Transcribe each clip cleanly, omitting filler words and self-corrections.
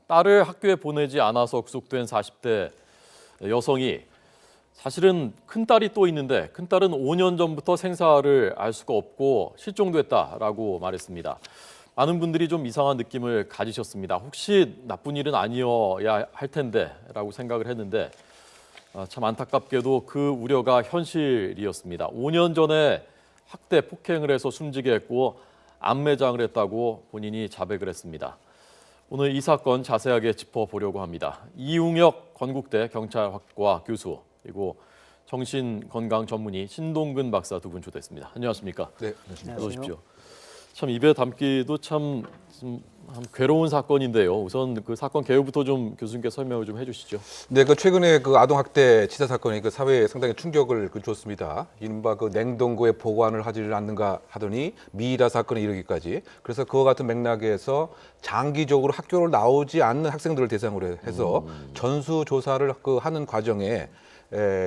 딸을 학교에 보내지 않아서 구속된 40대 여성이 사실은 큰딸이 또 있는데 큰딸은 5년 전부터 생사를 알 수가 없고 실종됐다라고 말했습니다. 많은 분들이 좀 이상한 느낌을 가지셨습니다. 혹시 나쁜 일은 아니어야 할 텐데라고 생각을 했는데 참 안타깝게도 그 우려가 현실이었습니다. 5년 전에 학대 폭행을 해서 숨지게 했고 암매장을 했다고 본인이 자백을 했습니다. 오늘 이 사건 자세하게 짚어보려고 합니다. 이웅혁 건국대 경찰학과 교수 그리고 정신건강 전문의 신동근 박사 두 분 초대했습니다. 안녕하십니까? 네, 안녕하십니까. 어서 오십시오. 참 입에 담기도 참 괴로운 사건인데요. 우선 그 사건 개요부터 좀 교수님께 설명을 좀 해주시죠. 네, 그 최근에 그 아동 학대 치사 사건이 그 사회에 상당히 충격을 줬습니다. 이른바 그 냉동고에 보관을 하지를 않는가 하더니 미이라 사건에 이르기까지. 그래서 그와 같은 맥락에서 장기적으로 학교를 나오지 않는 학생들을 대상으로 해서 전수 조사를 그 하는 과정에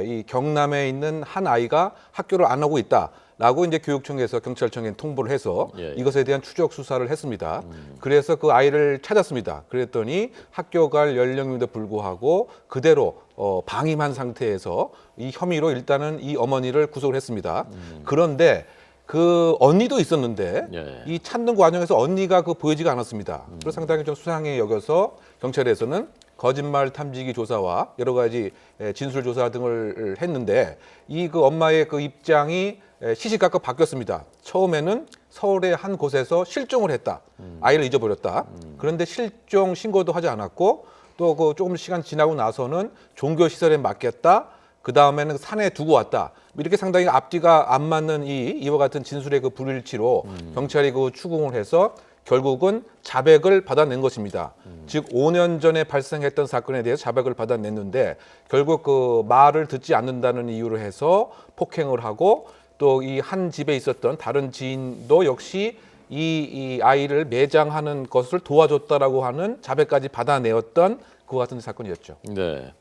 이 경남에 있는 한 아이가 학교를 안 오고 있다. 라고 이제 교육청에서 경찰청에 통보를 해서 이것에 대한 추적 수사를 했습니다. 그래서 그 아이를 찾았습니다. 그랬더니 학교 갈 연령임에도 불구하고 그대로 방임한 상태에서 이 혐의로 일단은 이 어머니를 구속을 했습니다. 그런데 그 언니도 있었는데 이 찾는 과정에서 언니가 그 보이지가 않았습니다. 그래서 상당히 좀 수상해 여겨서 경찰에서는 거짓말 탐지기 조사와 여러 가지 진술 조사 등을 했는데 이 그 엄마의 그 입장이 시시각각 바뀌었습니다. 처음에는 서울의 한 곳에서 실종을 했다. 아이를 잊어버렸다. 그런데 실종 신고도 하지 않았고 또 그 조금 시간 지나고 나서는 종교시설에 맡겼다. 그 다음에는 산에 두고 왔다. 이렇게 상당히 앞뒤가 안 맞는 이와 같은 진술의 그 불일치로 경찰이 그 추궁을 해서 결국은 자백을 받아낸 것입니다. 즉 5년 전에 발생했던 사건에 대해서 자백을 받아냈는데 결국 그 말을 듣지 않는다는 이유로 해서 폭행을 하고 또 이 한 집에 있었던 다른 지인도 역시 이 아이를 매장하는 것을 도와줬다라고 하는 자백까지 받아내었던 그와 같은 사건이었죠. 네.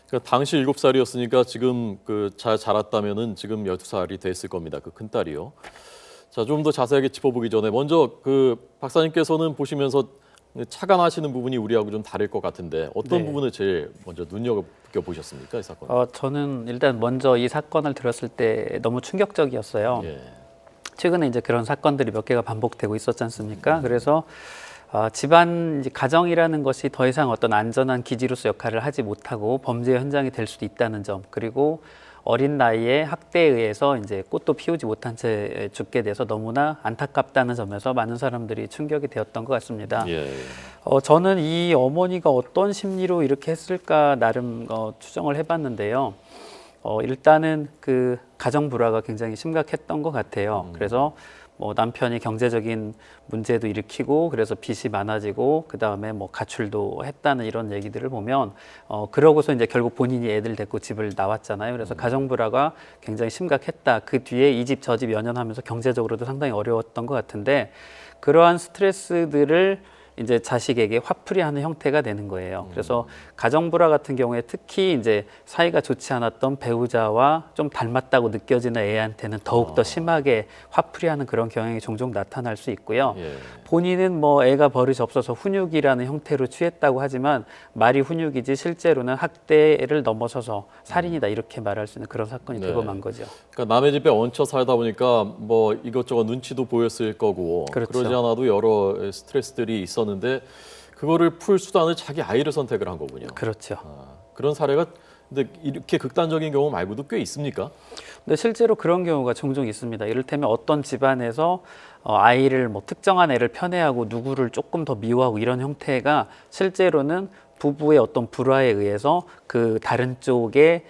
그 당시 7살이었으니까 지금 그 잘 자랐다면은 지금 12살이 됐을 겁니다. 그 큰딸이요. 자, 좀 더 자세하게 짚어보기 전에 먼저 그 박사님께서는 보시면서 착안하시는 부분이 우리하고 좀 다를 것 같은데 어떤 부분을 제일 먼저 눈여겨보셨습니까, 이 사건? 저는 일단 먼저 이 사건을 들었을 때 너무 충격적이었어요. 최근에 이제 그런 사건들이 몇 개가 반복되고 있었지 않습니까? 그래서 집안 이제 가정이라는 것이 더 이상 어떤 안전한 기지로서 역할을 하지 못하고 범죄 현장이 될 수도 있다는 점, 그리고 어린 나이에 학대에 의해서 이제 꽃도 피우지 못한 채 죽게 돼서 너무나 안타깝다는 점에서 많은 사람들이 충격이 되었던 것 같습니다. 저는 이 어머니가 어떤 심리로 이렇게 했을까 나름 추정을 해봤는데요. 일단은 그 가정 불화가 굉장히 심각했던 것 같아요. 그래서 뭐 남편이 경제적인 문제도 일으키고 그래서 빚이 많아지고 그 다음에 뭐 가출도 했다는 이런 얘기들을 보면 그러고서 이제 결국 본인이 애들 데리고 집을 나왔잖아요. 그래서 가정 불화가 굉장히 심각했다. 그 뒤에 이 집 저 집 연연하면서 경제적으로도 상당히 어려웠던 것 같은데 그러한 스트레스들을 이제 자식에게 화풀이하는 형태가 되는 거예요. 그래서 가정 불화 같은 경우에 특히 이제 사이가 좋지 않았던 배우자와 좀 닮았다고 느껴지는 애한테는 더욱 더 심하게 화풀이하는 그런 경향이 종종 나타날 수 있고요. 본인은 뭐 애가 버릇이 없어서 훈육이라는 형태로 취했다고 하지만 말이 훈육이지 실제로는 학대를 넘어서서 살인이다 이렇게 말할 수 있는 그런 사건이 되고 만 거죠. 그러니까 남의 집에 얹혀 살다 보니까 뭐 이것저것 눈치도 보였을 거고 그러지 않아도 여러 스트레스들이 있었는데 그거를 풀 수단을 자기 아이를 선택을 한 거군요. 그렇죠. 그런 사례가 근데 이렇게 극단적인 경우 말고도 꽤 있습니까? 근데 실제로 그런 경우가 종종 있습니다. 이를테면 어떤 집안에서 아이를 뭐 특정한 애를 편애하고 누구를 조금 더 미워하고 이런 형태가 실제로는 부부의 어떤 불화에 의해서 그 다른 쪽의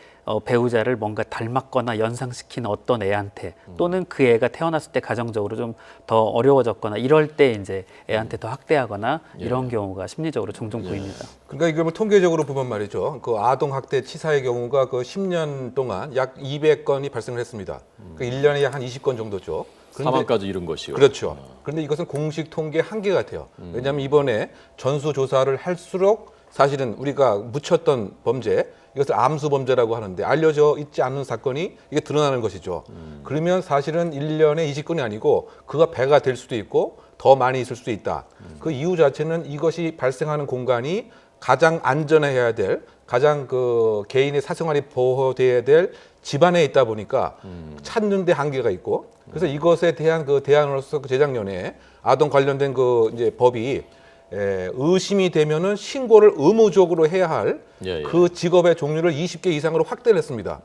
배우자를 뭔가 닮았거나 연상시키는 어떤 애한테 또는 그 애가 태어났을 때 가정적으로 좀 더 어려워졌거나 이럴 때 이제 애한테 더 학대하거나 이런 경우가 심리적으로 종종 보입니다. 그러니까 이걸 뭐 통계적으로 보면 말이죠. 그 아동 학대 치사의 경우가 그 10년 동안 약 200건이 발생을 했습니다. 그 1년에 약 한 20건 정도죠. 사망까지 이른 것이요. 그렇죠. 그런데 이것은 공식 통계 한계 같아요. 왜냐하면 이번에 전수 조사를 할수록 사실은 우리가 묻혔던 범죄, 이것을 암수 범죄라고 하는데 알려져 있지 않는 사건이 이게 드러나는 것이죠. 그러면 사실은 1년에 20건이 아니고 그가 배가 될 수도 있고 더 많이 있을 수도 있다. 그 이유 자체는 이것이 발생하는 공간이 가장 안전해야 될, 가장 그 개인의 사생활이 보호돼야 될 집안에 있다 보니까 찾는 데 한계가 있고, 그래서 이것에 대한 그 대안으로서 그 재작년에 아동 관련된 그 이제 법이 의심이 되면은 신고를 의무적으로 해야 할 그 직업의 종류를 20개 이상으로 확대를 했습니다.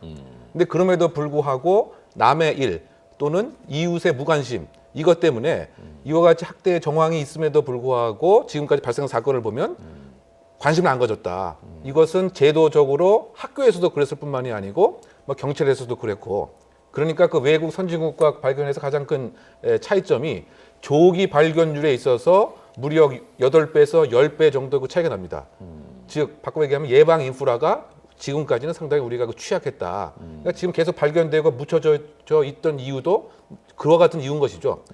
근데 그럼에도 불구하고 남의 일 또는 이웃의 무관심 이것 때문에 이와 같이 학대 정황이 있음에도 불구하고 지금까지 발생한 사건을 보면 관심을 안 가졌다. 이것은 제도적으로 학교에서도 그랬을 뿐만이 아니고 뭐 경찰에서도 그랬고, 그러니까 그 외국 선진국과 발견해서 가장 큰 차이점이 조기 발견율에 있어서 무려 8배에서 10배 정도 그 차이가 납니다. 즉 바꿔 얘기하면 예방 인프라가 지금까지는 상당히 우리가 그 취약했다. 그러니까 지금 계속 발견되고 묻혀져 있던 이유도 그와 같은 이유인 것이죠.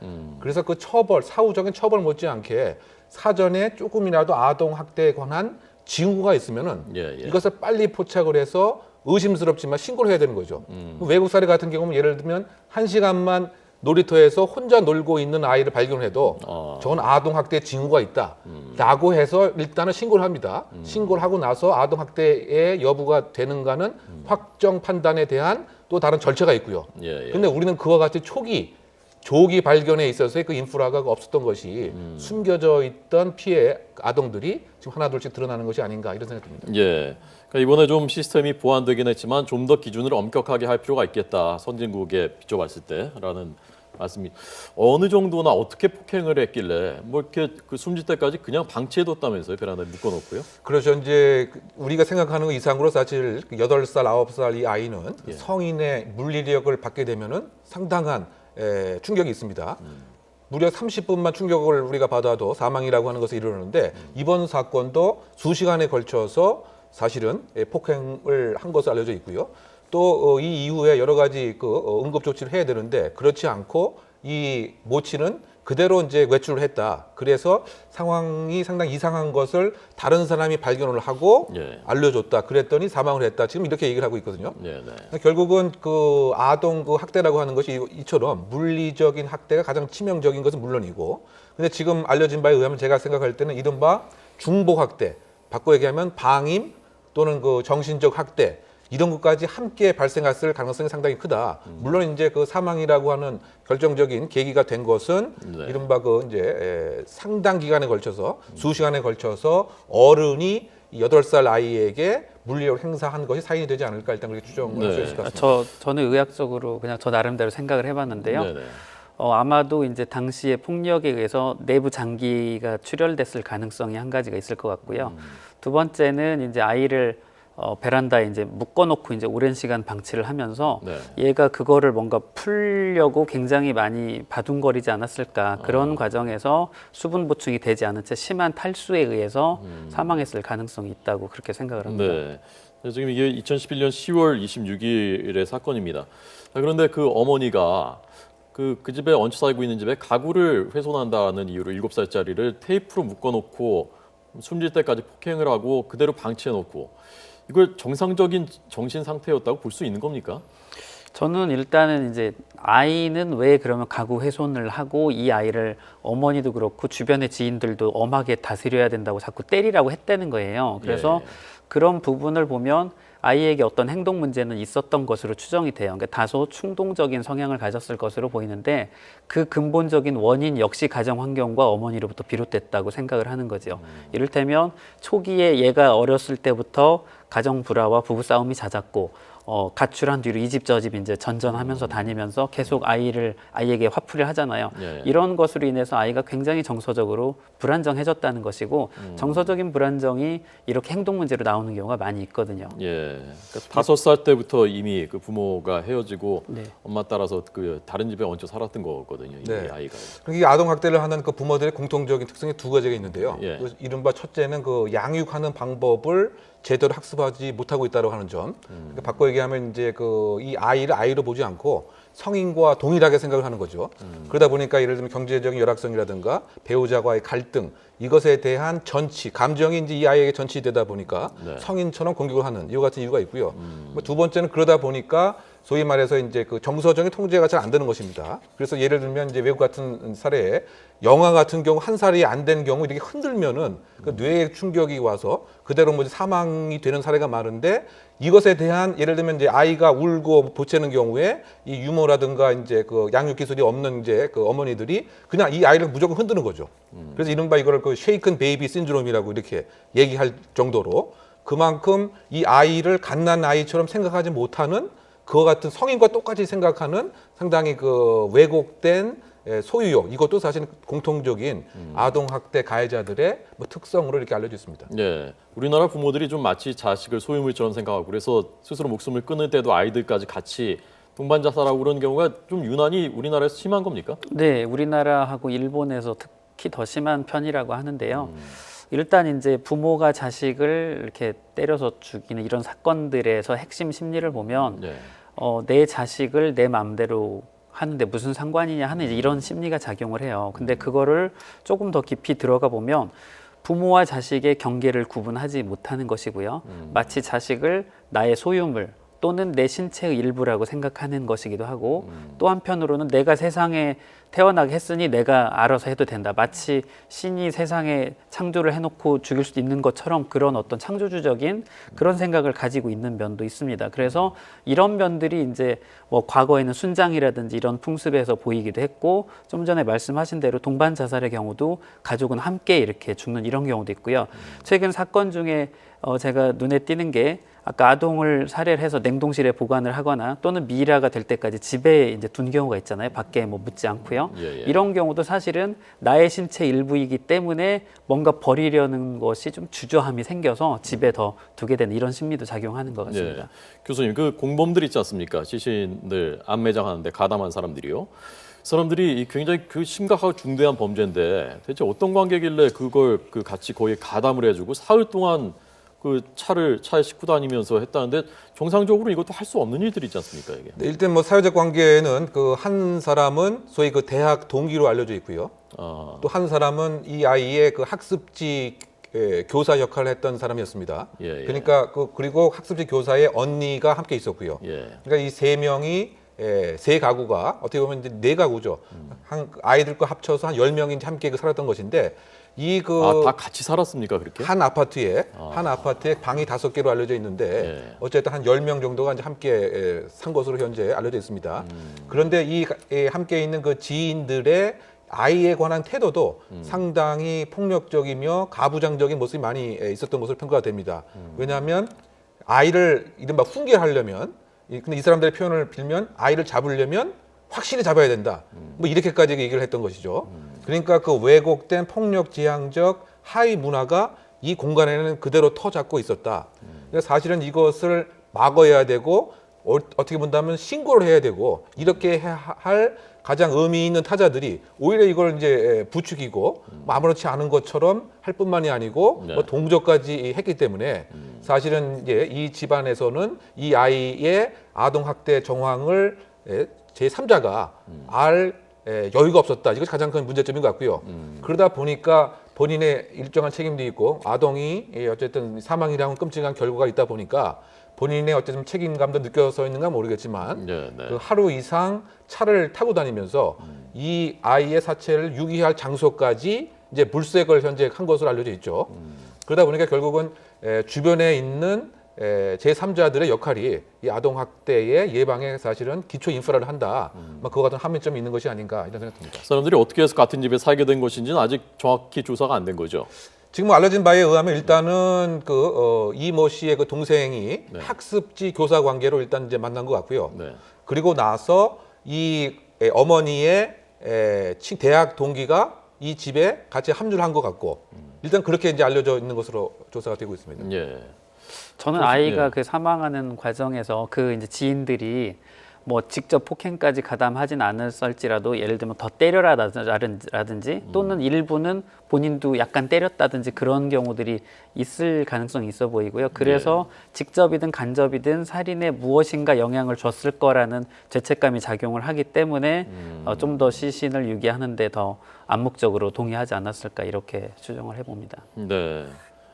그래서 그 처벌, 사후적인 처벌 못지않게 사전에 조금이라도 아동 학대에 관한 징후가 있으면은 이것을 빨리 포착을 해서 의심스럽지만 신고를 해야 되는 거죠. 외국 사례 같은 경우는 예를 들면 1시간만 놀이터에서 혼자 놀고 있는 아이를 발견해도 저건 아동 학대 징후가 있다라고 해서 일단은 신고를 합니다. 신고를 하고 나서 아동 학대의 여부가 되는가는 확정 판단에 대한 또 다른 절차가 있고요. 근데 우리는 그와 같이 조기 발견에 있어서의 그 인프라가 없었던 것이 숨겨져 있던 피해 아동들이 지금 하나둘씩 드러나는 것이 아닌가 이런 생각이 듭니다. 예. 그러니까 이번에 좀 시스템이 보완되긴 했지만 좀 더 기준을 엄격하게 할 필요가 있겠다. 선진국에 비춰봤을 때라는 말씀이 어느 정도나 어떻게 폭행을 했길래 뭐 이렇게 그 숨질 때까지 그냥 방치해뒀다면서요? 베란다에 묶어놓고요? 그렇죠. 이제 우리가 생각하는 것 이상으로 사실 8살, 9살 이 아이는 성인의 물리력을 받게 되면은 상당한 충격이 있습니다. 무려 30분만 충격을 우리가 받아도 사망이라고 하는 것을 이루는데 이번 사건도 수시간에 걸쳐서 사실은 폭행을 한 것으로 알려져 있고요. 또 이 이후에 여러 가지 그 응급 조치를 해야 되는데 그렇지 않고 이 모친은 그대로 이제 외출을 했다. 그래서 상황이 상당히 이상한 것을 다른 사람이 발견을 하고 알려줬다. 그랬더니 사망을 했다. 지금 이렇게 얘기를 하고 있거든요. 결국은 그 아동 그 학대라고 하는 것이 이처럼 물리적인 학대가 가장 치명적인 것은 물론이고, 근데 지금 알려진 바에 의하면 제가 생각할 때는 이른바 중복 학대, 바꿔 얘기하면 방임 또는 그 정신적 학대 이런 것까지 함께 발생했을 가능성이 상당히 크다. 물론 이제 그 사망이라고 하는 결정적인 계기가 된 것은 이른바 그 이제 상당 기간에 걸쳐서 수시간에 걸쳐서 어른이 8살 아이에게 물리력을 행사한 것이 사인이 되지 않을까 일단 그렇게 추정할 수 있을 것 같습니다. 저는 의학적으로 그냥 저 나름대로 생각을 해봤는데요. 아마도 이제 당시에 폭력에 의해서 내부 장기가 출혈됐을 가능성이 한 가지가 있을 것 같고요. 두 번째는 이제 아이를 베란다에 이제 묶어놓고 이제 오랜 시간 방치를 하면서 얘가 그거를 뭔가 풀려고 굉장히 많이 바둥거리지 않았을까. 그런 과정에서 수분 보충이 되지 않은 채 심한 탈수에 의해서 사망했을 가능성이 있다고 그렇게 생각을 합니다. 지금 이게 2011년 10월 26일의 사건입니다. 자, 그런데 그 어머니가 그 집에 얹혀 살고 있는 집에 가구를 훼손한다는 이유로 7살짜리를 테이프로 묶어놓고 숨질 때까지 폭행을 하고 그대로 방치해놓고 이걸 정상적인 정신 상태였다고 볼 수 있는 겁니까? 저는 일단은 이제 아이는 왜 그러면 가구 훼손을 하고 이 아이를 어머니도 그렇고 주변의 지인들도 엄하게 다스려야 된다고 자꾸 때리라고 했다는 거예요. 그래서 그런 부분을 보면 아이에게 어떤 행동 문제는 있었던 것으로 추정이 돼요. 그러니까 다소 충동적인 성향을 가졌을 것으로 보이는데 그 근본적인 원인 역시 가정 환경과 어머니로부터 비롯됐다고 생각을 하는 거죠. 이를테면 초기에 얘가 어렸을 때부터 가정 불화와 부부 싸움이 잦았고 가출한 뒤로 이 집 저 집 이제 전전하면서 다니면서 계속 아이에게 화풀이를 하잖아요. 이런 것으로 인해서 아이가 굉장히 정서적으로 불안정해졌다는 것이고 정서적인 불안정이 이렇게 행동 문제로 나오는 경우가 많이 있거든요. 그러니까 5살 때부터 이미 그 부모가 헤어지고 엄마 따라서 그 다른 집에 얹혀 살았던 거거든요. 이 아이가. 이 아동 학대를 하는 그 부모들의 공통적인 특성이 두 가지가 있는데요. 이른바 첫째는 그 양육하는 방법을 제대로 학습하지 못하고 있다고 하는 점. 그러니까 바꿔 얘기하면 이제 그 이 아이를 아이로 보지 않고 성인과 동일하게 생각을 하는 거죠. 그러다 보니까 예를 들면 경제적인 열악성이라든가 배우자와의 갈등 이것에 대한 전치, 감정이 이제 이 아이에게 전치되다 보니까 네. 성인처럼 공격을 하는 이와 같은 이유가 있고요. 두 번째는 그러다 보니까 소위 말해서 이제 그 정서적인 통제가 잘 안 되는 것입니다. 그래서 예를 들면 이제 외국 같은 사례에 영아 같은 경우 한 살이 안 된 경우 이렇게 흔들면은 그 뇌에 충격이 와서 그대로 뭐 사망이 되는 사례가 많은데 이것에 대한 예를 들면 이제 아이가 울고 보채는 경우에 이 유모라든가 이제 그 양육 기술이 없는 이제 그 어머니들이 그냥 이 아이를 무조건 흔드는 거죠. 그래서 이른바 이거를 그 쉐이큰 베이비 신드롬이라고 이렇게 얘기할 정도로 그만큼 이 아이를 갓난 아이처럼 생각하지 못하는 그와 같은 성인과 똑같이 생각하는 상당히 그 왜곡된 소유욕 이것도 사실 공통적인 아동 학대 가해자들의 뭐 특성으로 이렇게 알려져 있습니다. 예, 우리나라 부모들이 좀 마치 자식을 소유물처럼 생각하고 그래서 스스로 목숨을 끊을 때도 아이들까지 같이 동반 자살하고 그런 경우가 좀 유난히 우리나라에서 심한 겁니까? 네, 우리나라하고 일본에서 특히 더 심한 편이라고 하는데요. 일단 이제 부모가 자식을 이렇게 때려서 죽이는 이런 사건들에서 핵심 심리를 보면 예. 내 자식을 내 마음대로 하는데 무슨 상관이냐 하는 이제 이런 심리가 작용을 해요. 근데 그거를 조금 더 깊이 들어가 보면 부모와 자식의 경계를 구분하지 못하는 것이고요. 마치 자식을 나의 소유물 또는 내 신체의 일부라고 생각하는 것이기도 하고 또 한편으로는 내가 세상에 태어나게 했으니 내가 알아서 해도 된다. 마치 신이 세상에 창조를 해놓고 죽일 수도 있는 것처럼 그런 어떤 창조주적인 그런 생각을 가지고 있는 면도 있습니다. 그래서 이런 면들이 이제 뭐 과거에는 순장이라든지 이런 풍습에서 보이기도 했고 좀 전에 말씀하신 대로 동반 자살의 경우도 가족은 함께 이렇게 죽는 이런 경우도 있고요. 최근 사건 중에 제가 눈에 띄는 게 아까 아동을 살해를 해서 냉동실에 보관을 하거나 또는 미라가 될 때까지 집에 이제 둔 경우가 있잖아요. 밖에 뭐 묻지 않고요. 예, 예. 이런 경우도 사실은 나의 신체 일부이기 때문에 뭔가 버리려는 것이 좀 주저함이 생겨서 집에 더 두게 되는 이런 심리도 작용하는 것 같습니다. 예. 교수님, 그 공범들 있지 않습니까? 시신들 안매장하는데 가담한 사람들이요. 사람들이 굉장히 그 심각하고 중대한 범죄인데 대체 어떤 관계길래 그걸 그 같이 거의 가담을 해주고 사흘 동안 그 차에 싣고 다니면서 했다는데 정상적으로 이것도 할 수 없는 일들이 있지 않습니까 이게? 네, 일단 뭐 사회적 관계는 그 한 사람은 소위 그 대학 동기로 알려져 있고요. 또 한 사람은 이 아이의 그 학습지 교사 역할을 했던 사람이었습니다. 예, 예. 그러니까 그리고 학습지 교사의 언니가 함께 있었고요. 예. 그러니까 이 세 명이 세 가구가 어떻게 보면 이제 네 가구죠. 한 아이들과 합쳐서 한 10명이 함께 그 살았던 것인데 다 같이 살았습니까 그렇게? 한 아파트에 방이 5개로 알려져 있는데 예. 어쨌든 한 10명 정도가 이제 함께 산 것으로 현재 알려져 있습니다. 그런데 이 함께 있는 그 지인들의 아이에 관한 태도도 상당히 폭력적이며 가부장적인 모습이 많이 있었던 것으로 평가가 됩니다. 왜냐하면 아이를 이른바 훈계하려면 근데 이 사람들의 표현을 빌면 아이를 잡으려면 확실히 잡아야 된다. 뭐 이렇게까지 얘기를 했던 것이죠. 그러니까 그 왜곡된 폭력 지향적 하위 문화가 이 공간에는 그대로 터잡고 있었다. 그러니까 사실은 이것을 막아야 되고 어떻게 본다면 신고를 해야 되고 이렇게 할 가장 의미 있는 타자들이 오히려 이걸 이제 부추기고 뭐 아무렇지 않은 것처럼 할 뿐만이 아니고 네. 뭐 동조까지 했기 때문에 사실은 이제 이 집안에서는 이 아이의 아동 학대 정황을 제3자가 알 여유가 없었다. 이것이 가장 큰 문제점인 것 같고요. 그러다 보니까 본인의 일정한 책임도 있고 아동이 어쨌든 사망이라는 끔찍한 결과가 있다 보니까 본인의 어쨌든 책임감도 느껴서 있는가 모르겠지만 네, 네. 그 하루 이상 차를 타고 다니면서 이 아이의 사체를 유기할 장소까지 이제 물색을 현재 한 것으로 알려져 있죠. 그러다 보니까 결국은 주변에 있는 제3자들의 역할이 이 아동 학대의 예방에 사실은 기초 인프라를 한다. 그와 같은 한면점이 있는 것이 아닌가 이런 생각입니다. 사람들이 어떻게 해서 같은 집에 살게 된 것인지는 아직 정확히 조사가 안 된 거죠. 지금 뭐 알려진 바에 의하면 일단은 이모 씨의 그 동생이 네. 학습지 교사 관계로 일단 이제 만난 것 같고요. 네. 그리고 나서 이 어머니의 대학 동기가 이 집에 같이 합류를 한 것 같고 일단 그렇게 이제 알려져 있는 것으로 조사가 되고 있습니다. 예. 저는 아이가 그 사망하는 과정에서 그 이제 지인들이 뭐 직접 폭행까지 가담하진 않았을지라도 예를 들면 더 때려라든지 또는 일부는 본인도 약간 때렸다든지 그런 경우들이 있을 가능성이 있어 보이고요. 그래서 직접이든 간접이든 살인에 무엇인가 영향을 줬을 거라는 죄책감이 작용을 하기 때문에 좀 더 시신을 유기하는 데 더 암묵적으로 동의하지 않았을까 이렇게 추정을 해봅니다. 네.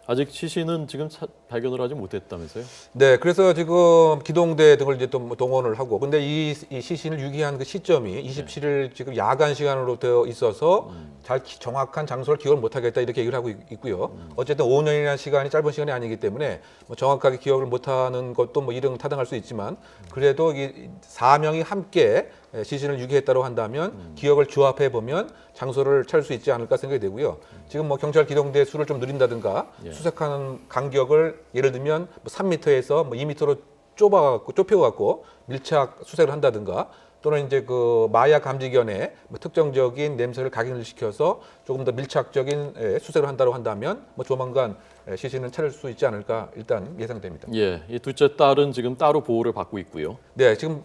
아직 시신은 지금 발견을 하지 못했다면서요? 네, 그래서 지금 기동대 등을 이제 또 동원을 하고, 근데 이 시신을 유기한 그 시점이 27일 지금 야간 시간으로 되어 있어서 잘 정확한 장소를 기억을 못하겠다 이렇게 얘기를 하고 있고요. 어쨌든 5년이라는 시간이 짧은 시간이 아니기 때문에 뭐 정확하게 기억을 못하는 것도 뭐 이릉 타당할 수 있지만 그래도 이 4명이 함께 시신을 유기했다고 한다면 기억을 조합해 보면 장소를 찾을 수 있지 않을까 생각이 되고요. 지금 뭐 경찰 기동대 수를 좀 늘린다든가 수색하는 간격을 예를 들면 뭐 3m에서 뭐 2m로 좁혀갖고 밀착 수색을 한다든가 또는 이제 그 마약 감지견에 뭐 특정적인 냄새를 각인을 시켜서 조금 더 밀착적인 수색을 한다고 한다면 뭐 조만간 시신을 찾을 수 있지 않을까 일단 예상됩니다. 예, 이 둘째 딸은 지금 따로 보호를 받고 있고요. 네, 지금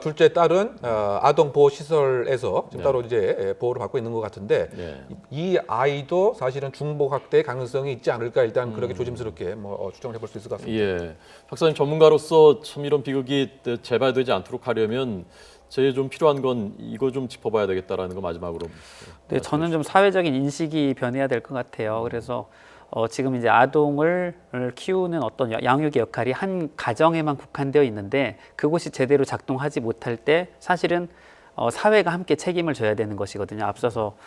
둘째 딸은 아동 보호 시설에서 지금 따로 이제 보호를 받고 있는 것 같은데 이 아이도 사실은 중복 학대 가능성이 있지 않을까 일단 그렇게 조심스럽게 뭐 추정을 해볼 수 있을 것 같습니다. 예, 박사님 전문가로서 참 이런 비극이 재발되지 않도록 하려면 제일 좀 필요한 건 이거 좀 짚어봐야 되겠다라는 거 마지막으로. 네, 저는 좀 사회적인 인식이 변해야 될 것 같아요. 그래서 지금 이제 아동을 키우는 어떤 양육의 역할이 한 가정에만 국한되어 있는데 그곳이 제대로 작동하지 못할 때 사실은 사회가 함께 책임을 져야 되는 것이거든요. 앞서서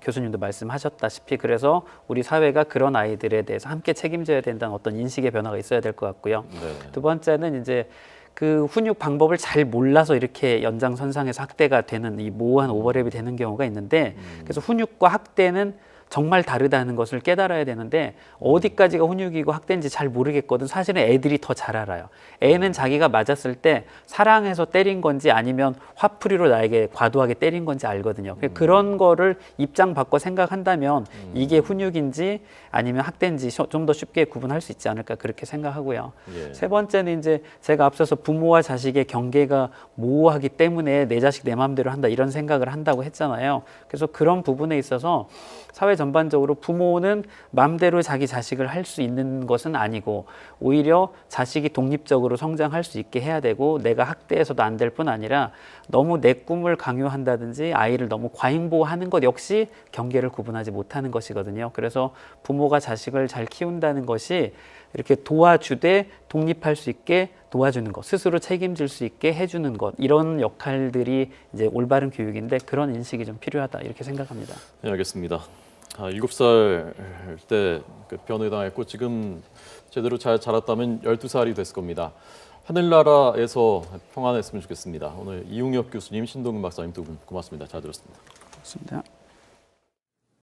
교수님도 말씀하셨다시피 그래서 우리 사회가 그런 아이들에 대해서 함께 책임져야 된다는 어떤 인식의 변화가 있어야 될 것 같고요. 두 번째는 이제 그 훈육 방법을 잘 몰라서 이렇게 연장선상에서 학대가 되는 이 모호한 오버랩이 되는 경우가 있는데 그래서 훈육과 학대는 정말 다르다는 것을 깨달아야 되는데 어디까지가 훈육이고 학대인지 잘 모르겠거든. 사실은 애들이 더 잘 알아요. 애는 자기가 맞았을 때 사랑해서 때린 건지 아니면 화풀이로 나에게 과도하게 때린 건지 알거든요. 그런 거를 입장 바꿔 생각한다면 이게 훈육인지 아니면 학대인지 좀 더 쉽게 구분할 수 있지 않을까 그렇게 생각하고요. 세 번째는 이제 제가 앞서서 부모와 자식의 경계가 모호하기 때문에 내 자식 내 마음대로 한다 이런 생각을 한다고 했잖아요. 그래서 그런 부분에 있어서 사회 전반적으로 부모는 마음대로 자기 자식을 할 수 있는 것은 아니고 오히려 자식이 독립적으로 성장할 수 있게 해야 되고 내가 학대해서도 안 될 뿐 아니라 너무 내 꿈을 강요한다든지 아이를 너무 과잉보호하는 것 역시 경계를 구분하지 못하는 것이거든요. 그래서 부모가 자식을 잘 키운다는 것이 이렇게 도와주되 독립할 수 있게 도와주는 것, 스스로 책임질 수 있게 해주는 것 이런 역할들이 이제 올바른 교육인데 그런 인식이 좀 필요하다 이렇게 생각합니다. 네, 알겠습니다. 7살 때 변호당했고 지금 제대로 잘 자랐다면 12살이 됐을 겁니다. 하늘나라에서 평안했으면 좋겠습니다. 오늘 이웅혁 교수님, 신동근 박사님 두 분 고맙습니다. 잘 들었습니다. 고맙습니다.